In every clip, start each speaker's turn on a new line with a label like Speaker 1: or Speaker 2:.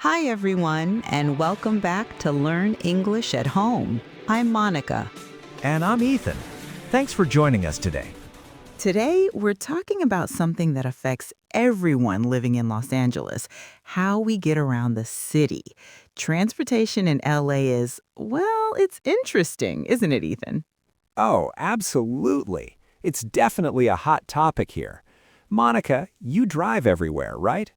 Speaker 1: Hi, everyone, and welcome back to Learn English at Home. I'm Monica.
Speaker 2: And I'm Ethan. Thanks for joining us today.
Speaker 1: Today, we're talking about something that affects everyone living in Los Angeles, how we get around the city. Transportation in LA is, well, it's interesting, isn't it, Ethan?
Speaker 2: Oh, absolutely. It's definitely a hot topic here. Monica, you drive everywhere, right?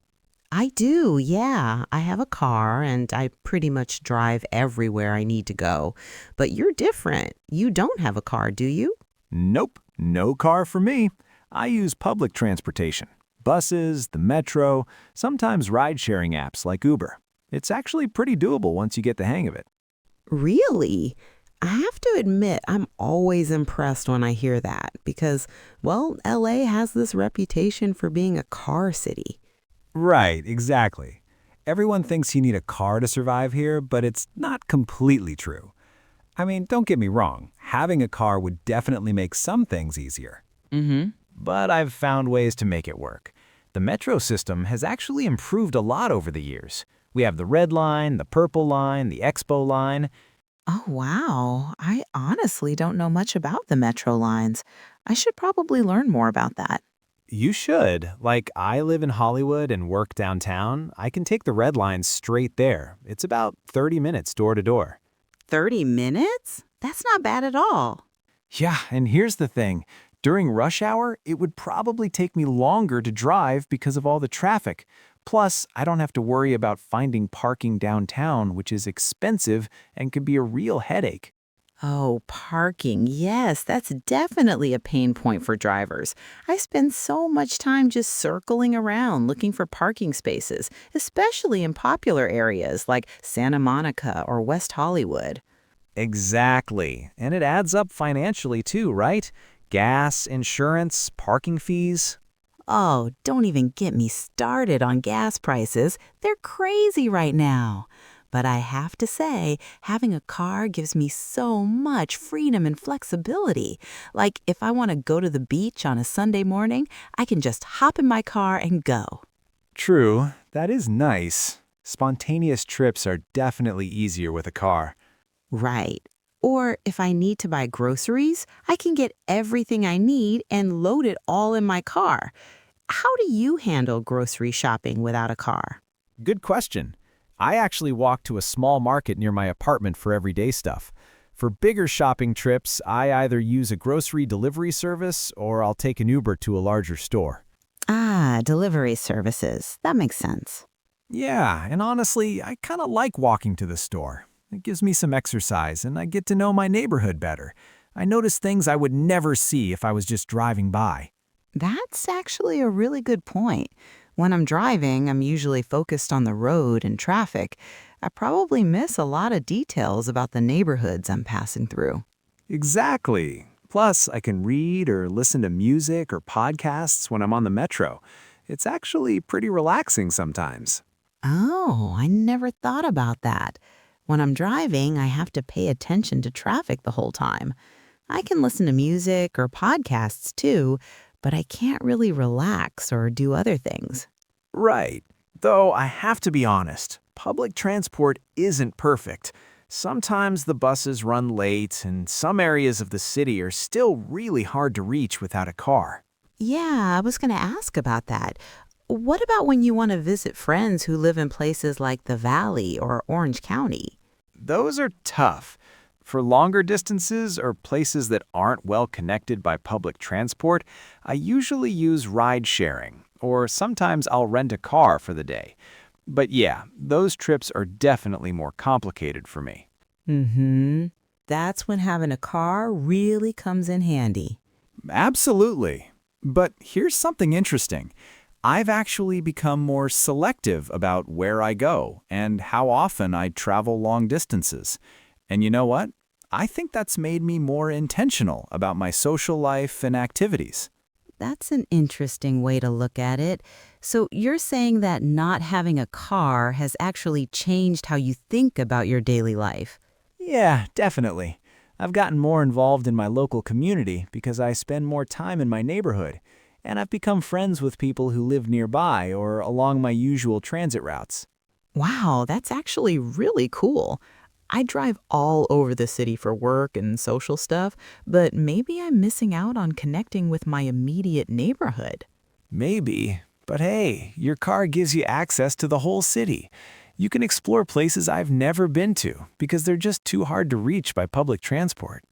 Speaker 3: I do, yeah. I have a car and I pretty much drive everywhere I need to go. But you're different. You don't have a car, do you?
Speaker 2: Nope, no car for me. I use public transportation. Buses, the metro, sometimes ride-sharing apps like Uber. It's actually pretty doable once you get the hang of it.
Speaker 3: Really? I have to admit, I'm always impressed when I hear that because, well, LA has this reputation for being a car city.
Speaker 2: Right, exactly. Everyone thinks you need a car to survive here, but it's not completely true. I mean, don't get me wrong, having a car would definitely make some things easier.
Speaker 1: Mm-hmm.
Speaker 2: But I've found ways to make it work. The metro system has actually improved a lot over the years. We have the Red Line, the Purple Line, the Expo Line.
Speaker 3: Oh, wow. I honestly don't know much about the metro lines. I should probably learn more about that.
Speaker 2: You should. Like, I live in Hollywood and work downtown. I can take the Red Line straight there. It's about 30 minutes door to door.
Speaker 3: 30 minutes? That's not bad at all.
Speaker 2: Yeah, and here's the thing. During rush hour, it would probably take me longer to drive because of all the traffic. Plus, I don't have to worry about finding parking downtown, which is expensive and can be a real headache.
Speaker 3: Oh, parking. Yes, that's definitely a pain point for drivers. I spend so much time just circling around looking for parking spaces, especially in popular areas like Santa Monica or West Hollywood.
Speaker 2: Exactly. And it adds up financially too, right? Gas, insurance, parking fees.
Speaker 3: Oh, don't even get me started on gas prices. They're crazy right now. But I have to say, having a car gives me so much freedom and flexibility. Like, if I want to go to the beach on a Sunday morning, I can just hop in my car and go.
Speaker 2: True, that is nice. Spontaneous trips are definitely easier with a car.
Speaker 3: Right. Or if I need to buy groceries, I can get everything I need and load it all in my car. How do you handle grocery shopping without a car?
Speaker 2: Good question. I actually walk to a small market near my apartment for everyday stuff. For bigger shopping trips, I either use a grocery delivery service or I'll take an Uber to a larger store.
Speaker 3: Ah, delivery services. That makes sense.
Speaker 2: Yeah, and honestly, I kind of like walking to the store. It gives me some exercise and I get to know my neighborhood better. I notice things I would never see if I was just driving by.
Speaker 3: That's actually a really good point. When I'm driving, I'm usually focused on the road and traffic. I probably miss a lot of details about the neighborhoods I'm passing through.
Speaker 2: Exactly. Plus, I can read or listen to music or podcasts when I'm on the metro. It's actually pretty relaxing sometimes.
Speaker 3: Oh, I never thought about that. When I'm driving, I have to pay attention to traffic the whole time. I can listen to music or podcasts too, but I can't really relax or do other things.
Speaker 2: Right. Though I have to be honest, public transport isn't perfect. Sometimes the buses run late, and some areas of the city are still really hard to reach without a car.
Speaker 3: Yeah, I was going to ask about that. What about when you want to visit friends who live in places like the Valley or Orange County?
Speaker 2: Those are tough. For longer distances or places that aren't well connected by public transport, I usually use ride sharing, or sometimes I'll rent a car for the day. But yeah, those trips are definitely more complicated for me.
Speaker 3: Mm-hmm. That's when having a car really comes in handy.
Speaker 2: Absolutely. But here's something interesting. I've actually become more selective about where I go and how often I travel long distances. And you know what? I think that's made me more intentional about my social life and activities.
Speaker 3: That's an interesting way to look at it. So you're saying that not having a car has actually changed how you think about your daily life.
Speaker 2: Yeah, definitely. I've gotten more involved in my local community because I spend more time in my neighborhood, and I've become friends with people who live nearby or along my usual transit routes.
Speaker 1: Wow, that's actually really cool. I drive all over the city for work and social stuff, but maybe I'm missing out on connecting with my immediate neighborhood.
Speaker 2: Maybe, but hey, your car gives you access to the whole city. You can explore places I've never been to because they're just too hard to reach by public transport.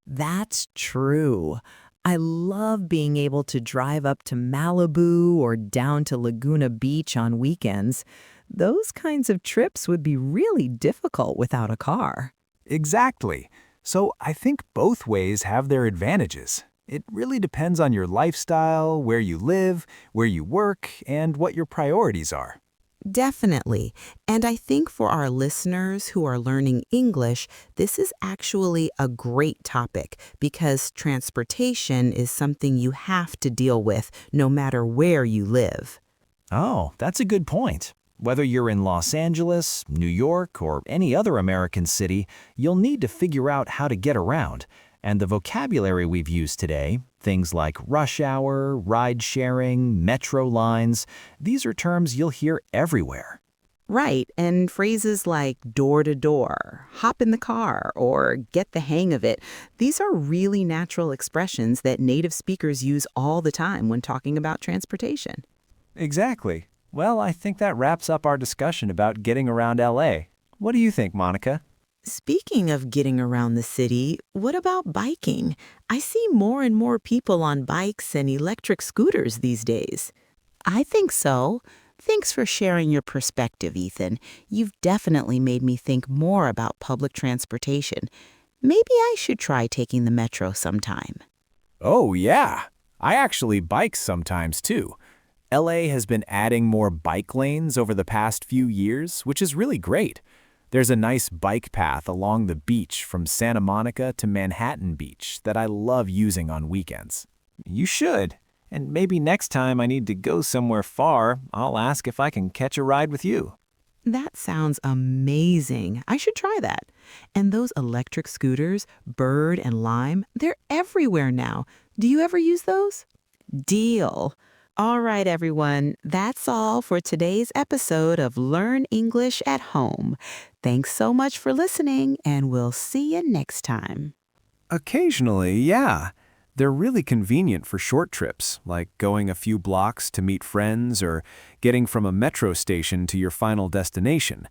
Speaker 4: That's true. I love being able to drive up to Malibu or down to Laguna Beach on weekends. Those kinds of trips would be really difficult without a car.
Speaker 2: Exactly. So I think both ways have their advantages. It really depends on your lifestyle, where you live, where you work, and what your priorities are.
Speaker 3: Definitely. And I think for our listeners who are learning English, this is actually a great topic because transportation is something you have to deal with no matter where you live.
Speaker 2: Oh, that's a good point. Whether you're in Los Angeles, New York, or any other American city, you'll need to figure out how to get around. And the vocabulary we've used today, things like rush hour, ride sharing, metro lines, these are terms you'll hear everywhere.
Speaker 3: Right, and phrases like door to door, hop in the car, or get the hang of it, these are really natural expressions that native speakers use all the time when talking about transportation.
Speaker 2: Exactly. Well, I think that wraps up our discussion about getting around LA. What do you think, Monica?
Speaker 3: Speaking of getting around the city, what about biking? I see more and more people on bikes and electric scooters these days. I think so. Thanks for sharing your perspective, Ethan. You've definitely made me think more about public transportation. Maybe I should try taking the metro sometime.
Speaker 2: Oh, yeah. I actually bike sometimes too. LA has been adding more bike lanes over the past few years, which is really great. There's a nice bike path along the beach from Santa Monica to Manhattan Beach that I love using on weekends. You should. And maybe next time I need to go somewhere far, I'll ask if I can catch a ride with you.
Speaker 3: That sounds amazing. I should try that. And those electric scooters, Bird and Lime, they're everywhere now. Do you ever use those? Deal. All right, everyone. That's all for today's episode of Learn English at Home. Thanks so much for listening, and we'll see you next time.
Speaker 2: Occasionally, yeah. They're really convenient for short trips, like going a few blocks to meet friends or getting from a metro station to your final destination.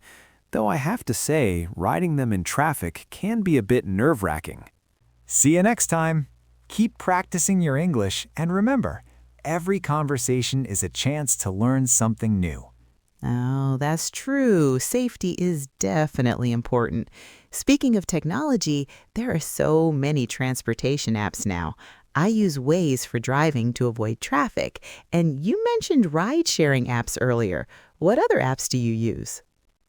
Speaker 2: Though I have to say, riding them in traffic can be a bit nerve-wracking. See you next time. Keep practicing your English, and remember, every conversation is a chance to learn something new.
Speaker 3: Oh, that's true. Safety is definitely important. Speaking of technology, there are so many transportation apps now. I use Waze for driving to avoid traffic. And you mentioned ride-sharing apps earlier. What other apps do you use?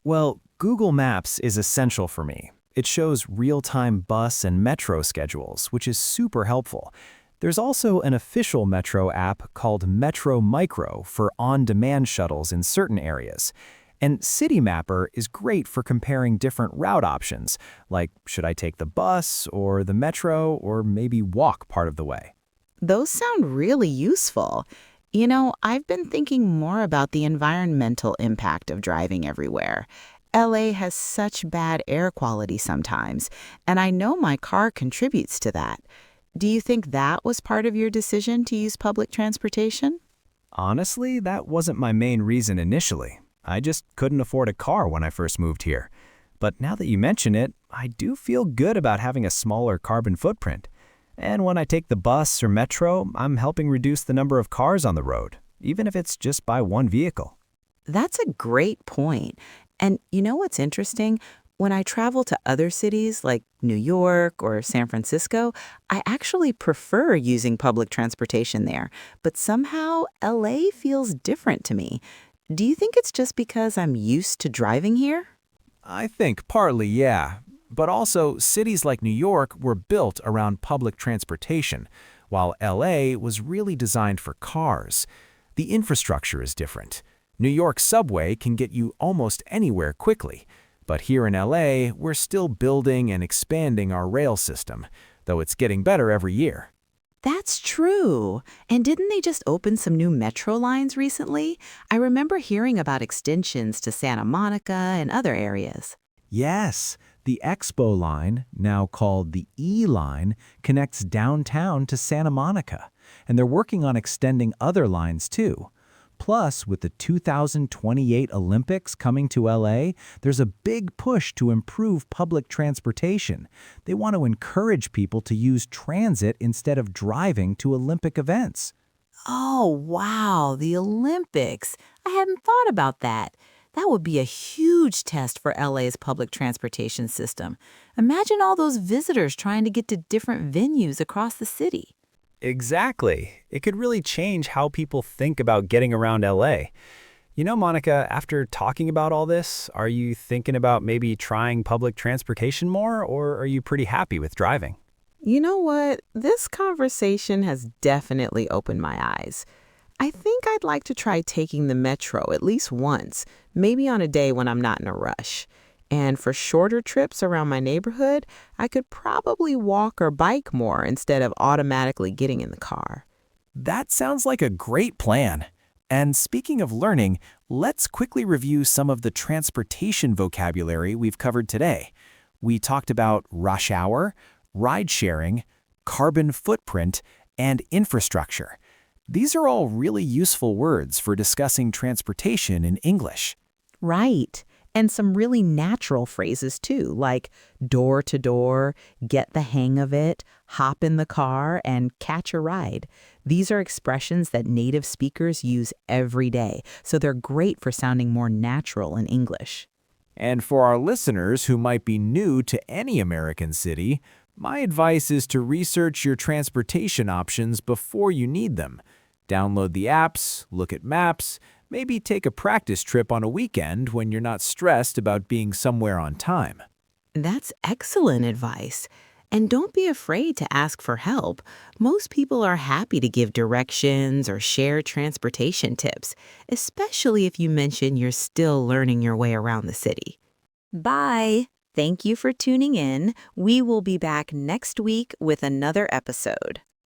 Speaker 2: Well, Google Maps is essential for me. It shows real-time bus and metro schedules, which is super helpful. There's also an official Metro app called Metro Micro for on-demand shuttles in certain areas. And City Mapper is great for comparing different route options, like should I take the bus or the metro or maybe walk part of the way.
Speaker 3: Those sound really useful. You know, I've been thinking more about the environmental impact of driving everywhere. LA has such bad air quality sometimes, and I know my car contributes to that. Do you think that was part of your decision to use public transportation?
Speaker 2: Honestly, that wasn't my main reason initially. I just couldn't afford a car when I first moved here. But now that you mention it, I do feel good about having a smaller carbon footprint. And when I take the bus or metro, I'm helping reduce the number of cars on the road, even if it's just by one vehicle.
Speaker 3: That's a great point. And you know what's interesting? When I travel to other cities like New York or San Francisco, I actually prefer using public transportation there. But somehow, LA feels different to me. Do you think it's just because I'm used to driving here?
Speaker 2: I think partly, yeah. But also, cities like New York were built around public transportation, while LA was really designed for cars. The infrastructure is different. New York's subway can get you almost anywhere quickly. But here in LA, we're still building and expanding our rail system, though it's getting better every year.
Speaker 3: That's true. And didn't they just open some new metro lines recently? I remember hearing about extensions to Santa Monica and other areas.
Speaker 2: Yes, the Expo line, now called the E line, connects downtown to Santa Monica, and they're working on extending other lines too. Plus, with the 2028 Olympics coming to LA, there's a big push to improve public transportation. They want to encourage people to use transit instead of driving to Olympic events.
Speaker 3: Oh, wow, the Olympics. I hadn't thought about that. That would be a huge test for LA's public transportation system. Imagine all those visitors trying to get to different venues across the city.
Speaker 2: Exactly. It could really change how people think about getting around LA. You know, Monica, after talking about all this, are you thinking about maybe trying public transportation more, or are you pretty happy with driving?
Speaker 1: You know what? This conversation has definitely opened my eyes. I think I'd like to try taking the metro at least once, maybe on a day when I'm not in a rush. And for shorter trips around my neighborhood, I could probably walk or bike more instead of automatically getting in the car.
Speaker 2: That sounds like a great plan. And speaking of learning, let's quickly review some of the transportation vocabulary we've covered today. We talked about rush hour, ride sharing, carbon footprint, and infrastructure. These are all really useful words for discussing transportation in English.
Speaker 4: Right. And some really natural phrases too, like door to door, get the hang of it, hop in the car, and catch a ride. These are expressions that native speakers use every day, so they're great for sounding more natural in English.
Speaker 2: And for our listeners who might be new to any American city, my advice is to research your transportation options before you need them. Download the apps, look at maps, maybe take a practice trip on a weekend when you're not stressed about being somewhere on time.
Speaker 3: That's excellent advice. And don't be afraid to ask for help. Most people are happy to give directions or share transportation tips, especially if you mention you're still learning your way around the city.
Speaker 5: Bye. Thank you for tuning in. We will be back next week with another episode.